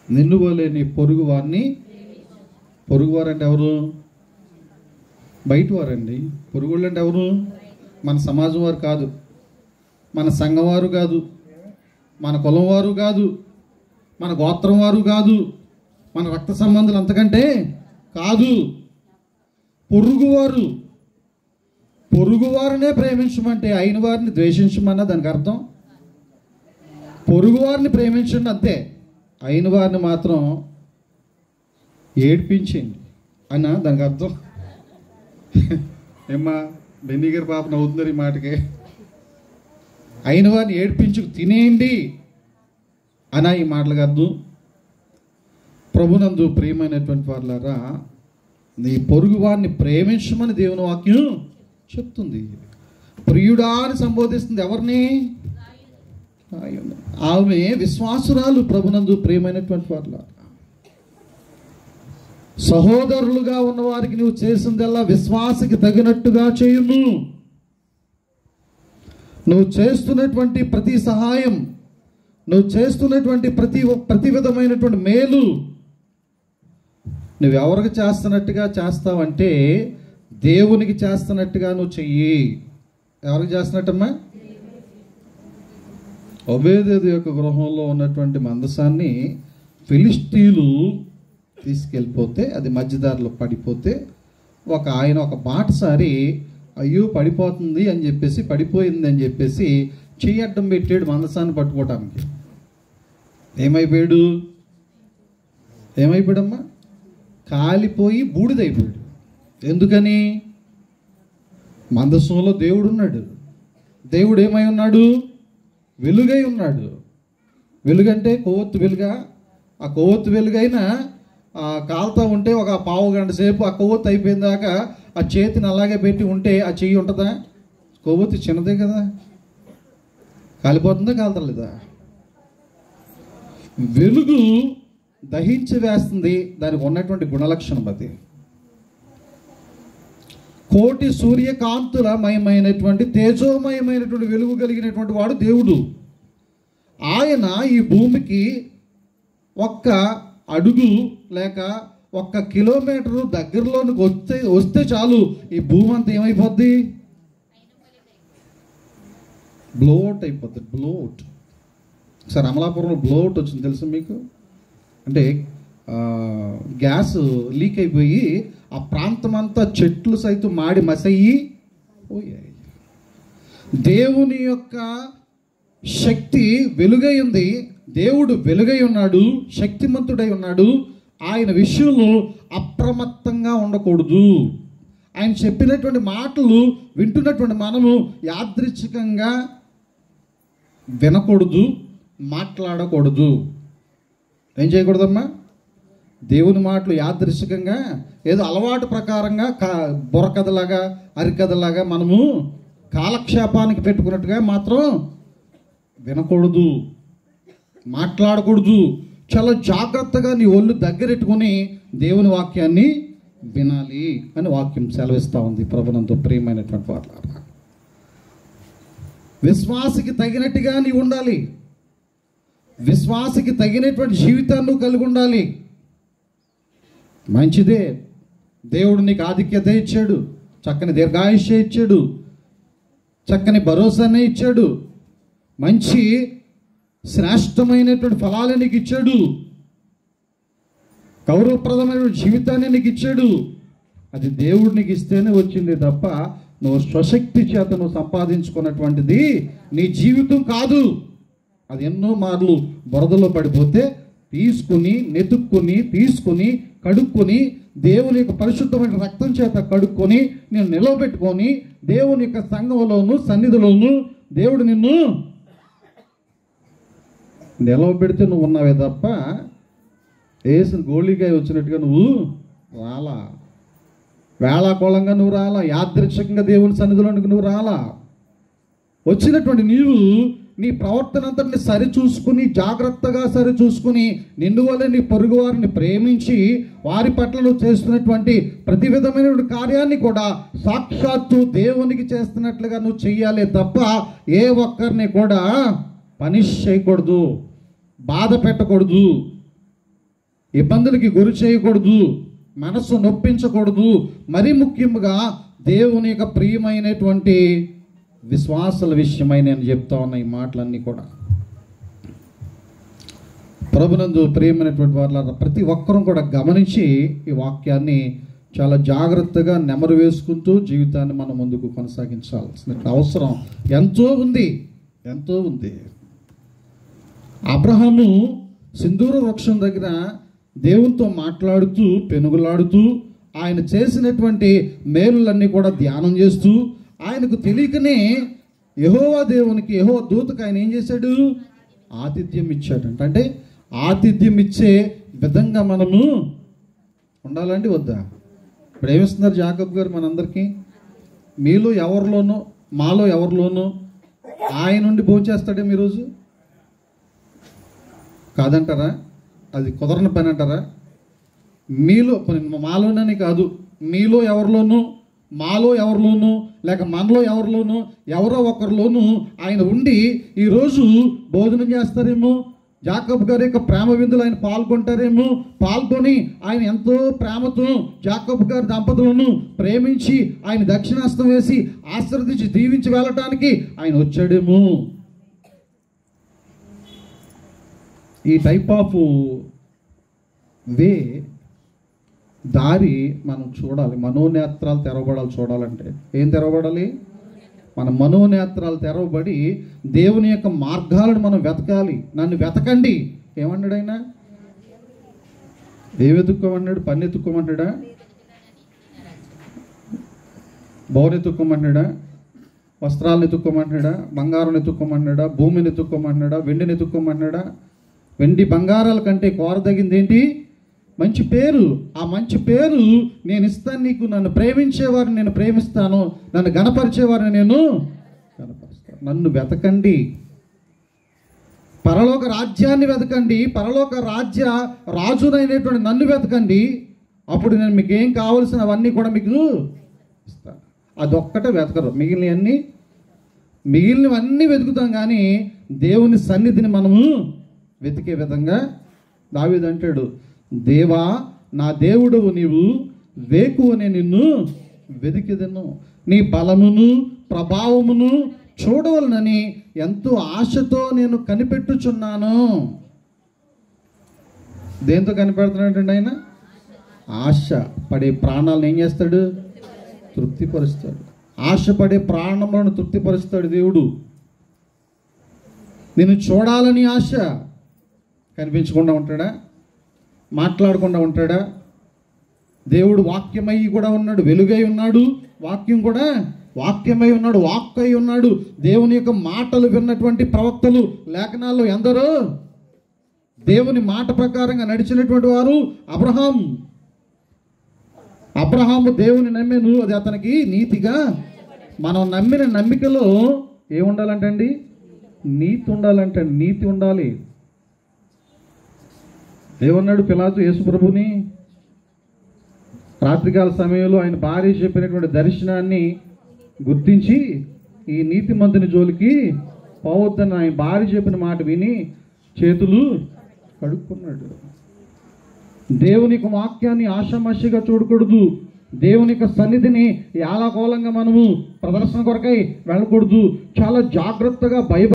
నిన్ను వలె నీ పొరుగు వారిని, పొరుగువారు అంటే ఎవరు? బయట వారండి. పొరుగుళ్ళు అంటే ఎవరు? మన సమాజం వారు కాదు, మన సంఘం వారు కాదు, మన కులం వారు కాదు, మన గోత్రం వారు కాదు, మన రక్త సంబంధులు అంతకంటే కాదు. పొరుగువారు. పొరుగువారినే ప్రేమించమంటే అయిన వారిని ద్వేషించమన్నా దానికి అర్థం? పొరుగువారిని ప్రేమించండి అంతే, అయిన వారిని మాత్రం ఏడ్పించండి అన్నా దానికి అర్థం? ఏమ్మా బెన్నీ గారి పాప నవ్వుతున్నారు ఈ మాటకి. అయిన వారిని ఏడ్పించుకు తినేయండి అనా ఈ మాటలకు అర్థం? ప్రభునందు ప్రియమైనటువంటి వారులారా, నీ పొరుగు వారిని ప్రేమించమని దేవుని వాక్యం చెప్తుంది. ప్రియుడా అని సంబోధిస్తుంది ఎవరిని? ఆమె విశ్వాసురాలు. ప్రభునందు ప్రియమైనటువంటి వారులారా, సహోదరులుగా ఉన్న వారికి నువ్వు చేసిందల్లా విశ్వాసకి తగినట్టుగా చేయుము. నువ్వు చేస్తున్నటువంటి ప్రతి సహాయం, నువ్వు చేస్తున్నటువంటి ప్రతి విధమైనటువంటి మేలు నువ్వు ఎవరికి చేస్తున్నట్టుగా చేస్తావంటే దేవునికి చేస్తున్నట్టుగా నువ్వు చెయ్యి. ఎవరికి చేస్తున్నట్టమ్మా? ఒబేదేదు యొక్క గృహంలో ఉన్నటువంటి మందసాన్ని ఫిలిష్తీయులు తీసుకెళ్ళిపోతే, అది మధ్యదారిలో పడిపోతే ఆయన ఒక బాటసారి అయ్యో పడిపోతుంది అని చెప్పేసి, పడిపోయింది అని చెప్పేసి చెయ్యి అడ్డం పెట్టాడు మందసాన్ని పట్టుకోవటానికి. ఏమైపోయాడమ్మా? కాలిపోయి బూడిదైపోయాడు. ఎందుకని? మందసంలో దేవుడు ఉన్నాడు. దేవుడు ఏమై ఉన్నాడు? వెలుగై ఉన్నాడు. వెలుగంటే కొవ్వొత్తు వెలుగా. ఆ కొవ్వొత్తు వెలుగైనా కాలుతూ ఉంటే ఒక పావు గంట సేపు ఆ కొవ్వొత్తు అయిపోయిన దాకా ఆ చేతిని అలాగే పెట్టి ఉంటే ఆ చెయ్యి ఉంటుందా? కొవ్వొత్తు చిన్నదే కదా, కాలిపోతుందా కాలుతలేదా? వెలుగు దహించి వేస్తుంది, దానికి ఉన్నటువంటి గుణలక్షణం అది. కోటి సూర్యకాంతుల మయమైనటువంటి తేజోమయమైనటువంటి వెలుగు కలిగినటువంటి వాడు దేవుడు. ఆయన ఈ భూమికి ఒక్క అడుగు లేక 1 కిలోమీటరు దగ్గరలోనికి వస్తే చాలు ఈ భూమి అంతా ఏమైపోద్ది? బ్లోట్ అయిపోద్ది. బ్లోట్. సార్ అమలాపురంలో బ్లోట్ వచ్చింది తెలుసు మీకు? అంటే గ్యాస్ లీక్ అయిపోయి ఆ ప్రాంతం అంతా చెట్లు సైతం మాడి మసయ్యి పోయాయి. దేవుని యొక్క శక్తి వెలుగై ఉంది. దేవుడు వెలుగై ఉన్నాడు, శక్తిమంతుడై ఉన్నాడు. ఆయన విషయంలో అప్రమత్తంగా ఉండకూడదు. ఆయన చెప్పినటువంటి మాటలు వింటున్నటువంటి మనము యాదృచ్ఛికంగా వినకూడదు, మాట్లాడకూడదు. ఏం చేయకూడదమ్మా? దేవుని మాటలు యాదృచ్ఛికంగా ఏదో అలవాటు ప్రకారంగా బుర్రకథలాగా అరికథలాగా మనము కాలక్షేపానికి పెట్టుకున్నట్టుగా మాత్రం వినకూడదు, మాట్లాడకూడదు. చాలా జాగ్రత్తగా నీ ఒళ్ళు దగ్గరెట్టుకొని దేవుని వాక్యాన్ని వినాలి అని వాక్యం సెలవిస్తూ ఉంది. ప్రభునందు ప్రియమైనటువంటి వారు, విశ్వాసకి తగినట్టుగా నీవు ఉండాలి. విశ్వాసకి తగినటువంటి జీవితాన్ని కలిగి ఉండాలి. మంచిదే, దేవుడు నీకు ఆధిక్యత ఇచ్చాడు, చక్కని దీర్ఘాయుష్య ఇచ్చాడు, చక్కని భరోసానే ఇచ్చాడు, మంచి శ్రేష్టమైనటువంటి ఫలాలు నీకు ఇచ్చాడు, గౌరవప్రదమైనటువంటి జీవితాన్ని నీకు ఇచ్చాడు. అది దేవుడు నీకు ఇస్తేనే వచ్చింది తప్ప నువ్వు స్వశక్తి చేత నువ్వు సంపాదించుకున్నటువంటిది నీ జీవితం కాదు. అది ఎన్నో మార్లు బురదలో పడిపోతే తీసుకుని తీసుకుని కడుక్కొని దేవుని యొక్క పరిశుద్ధమైన రక్తం చేత కడుక్కొని నేను నిలవబెట్టుకొని దేవుని యొక్క సంఘంలోను సన్నిధిలోను దేవుడు నిన్ను నిలవబెడితే నువ్వు ఉన్నావే తప్ప వేసిన గోళీకాయ వచ్చినట్టుగా నువ్వు రాలా. వేళాకోళంగా నువ్వు రాలా. యాదృచ్ఛికంగా దేవుని సన్నిధిలోనికి నువ్వు రాలా. వచ్చినటువంటి నీవు నీ ప్రవర్తన అంతటిని సరిచూసుకుని, జాగ్రత్తగా సరిచూసుకుని, నిన్ను వల్ల నీ పొరుగు వారిని ప్రేమించి వారి పట్ల నువ్వు చేస్తున్నటువంటి ప్రతి విధమైనటువంటి కార్యాన్ని కూడా సాక్షాత్తు దేవునికి చేస్తున్నట్లుగా నువ్వు చెయ్యాలి తప్ప ఏ ఒక్కరిని కూడా పనిష్ చేయకూడదు, బాధ పెట్టకూడదు. ఇబ్బందులకి గురి చేయకూడదు, మనసు నొప్పించకూడదు. మరీ ముఖ్యంగా దేవుని యొక్క ప్రియమైనటువంటి విశ్వాసాల విషయమై నేను చెప్తా ఉన్న ఈ మాటలన్నీ కూడా ప్రభునందు ప్రియమైనటువంటి వాళ్ళ ప్రతి ఒక్కరూ కూడా గమనించి ఈ వాక్యాన్ని చాలా జాగ్రత్తగా నెమరు వేసుకుంటూ జీవితాన్ని మనం ముందుకు కొనసాగించాల్సిన అవసరం ఎంతో ఉంది, ఎంతో ఉంది. అబ్రహాము సింధూర వృక్షం దగ్గర దేవునితో మాట్లాడుతూ పెనుగులాడుతూ ఆయన చేసినటువంటి మేలులన్నీ కూడా ధ్యానం చేస్తూ ఆయనకు తెలియకనే యెహోవా దేవునికి, యెహోవా దూతకు ఆయన ఏం చేశాడు? ఆతిథ్యం ఇచ్చాడంట. అంటే ఆతిథ్యం ఇచ్చే విధంగా మనము ఉండాలండి వద్దా? ఇప్పుడు ఏమిస్తున్నారు జాకబ్ గారు మనందరికీ? మీలో ఎవరిలోనూ మాలో ఎవరిలోనూ ఆయన నుండి భోంచేస్తాడేమో ఈరోజు? కాదంటారా? అది కుదరని పని అంటారా? మీలో మాలోనని కాదు, మీలో ఎవరిలోనూ మాలో ఎవరిలోనూ లేక మనలో ఎవరిలోనూ ఎవరో ఒకరిలోనూ ఆయన ఉండి ఈరోజు భోజనం చేస్తారేమో. జాకబ్ గారి యొక్క ప్రేమ విందులు ఆయన పాల్గొంటారేమో. పాల్గొని ఆయన ఎంతో ప్రేమతో జాకబ్ గారి దంపతులను ప్రేమించి ఆయన దక్షిణాస్తం వేసి ఆశీర్వదించి దీవించి వెళ్ళటానికి ఆయన వచ్చాడేమో. ఈ టైప్ ఆఫ్ వే దారి మనం చూడాలి. మనోనేత్రాలు తెరవబడాలి. చూడాలంటే ఏం తెరవబడాలి? మన మనోనేత్రాలు తెరవబడి దేవుని యొక్క మార్గాలను మనం వెతకాలి. నన్ను వెతకండి ఏమన్నాడు ఆయన? ఏం వెతుక్కోమన్నాడు? పన్ను ఎత్తుక్కోమన్నాడా? బౌన్ ఎత్తుక్కోమన్నాడా? వస్త్రాలను ఎత్తుక్కోమన్నాడా? బంగారం ఎత్తుక్కోమన్నాడా? భూమిని ఎత్తుక్కోమన్నాడా? వెండిని ఎత్తుక్కోమన్నాడా? వెండి బంగారాల కంటే కోరదగింది ఏంటి? మంచి పేరు. ఆ మంచి పేరు నేను ఇస్తాను నీకు. నన్ను ప్రేమించేవారిని నేను ప్రేమిస్తాను, నన్ను గణపరిచేవారిని నేను గణపరుస్తాను. నన్ను వెతకండి, పరలోక రాజ్యాన్ని వెతకండి, పరలోక రాజ్య రాజునైనటువంటి నన్ను వెతకండి. అప్పుడు నేను మీకు ఏం కావాల్సినవన్నీ కూడా మీకు ఇస్తాను. అదొక్కటే వెతకరు, మిగిలినవన్నీ వెతుకుతాం. కానీ దేవుని సన్నిధిని మనము వెతికే విధంగా దావీదు అంటాడు, దేవా నా దేవుడవు నీవు, వేకువనే నిన్ను వెతికెదను, నీ బలమును ప్రభావమును చూడవలనని ఎంతో ఆశతో నేను కనిపెట్టుచున్నాను. దేంతో కనిపెడుతున్నాడండి ఆయన? ఆశ పడే ప్రాణాలను ఏం చేస్తాడు? తృప్తిపరుస్తాడు. ఆశపడే ప్రాణములను తృప్తిపరుస్తాడు దేవుడు. నేను చూడాలని ఆశ. కనిపించకుండా ఉంటాడా? మాట్లాడకుండా ఉంటాడా? దేవుడు వాక్యమై కూడా ఉన్నాడు, వెలుగై ఉన్నాడు, వాక్యం కూడా వాక్యమై ఉన్నాడు, వాక్ అయి ఉన్నాడు. దేవుని యొక్క మాటలు విన్నటువంటి ప్రవక్తలు లేఖనాల్లో ఎందరో దేవుని మాట ప్రకారంగా నడిచినటువంటి వారు అబ్రహాము దేవుని నమ్మెను, అది అతనికి నీతిగా. మనం నమ్మిన నమ్మికలో ఏముండాలంటండి? నీతి ఉండాలంటే. నీతి ఉండాలి. ఏమన్నాడు పిలాతు యేసు ప్రభుని? రాత్రికాల సమయంలో ఆయన భార్య చెప్పినటువంటి దర్శనాన్ని గుర్తించి ఈ నీతిమంతుని జోలికి పోవద్దని ఆయన భార్య చెప్పిన మాట విని చేతులు కడుక్కున్నాడు. దేవుని యొక్క వాక్యాన్ని ఆషామాషిగా చూడకూడదు. దేవుని యొక్క సన్నిధిని యాలకోలంగా మనము ప్రదర్శన కొరకై వెళ్ళకూడదు. చాలా జాగ్రత్తగా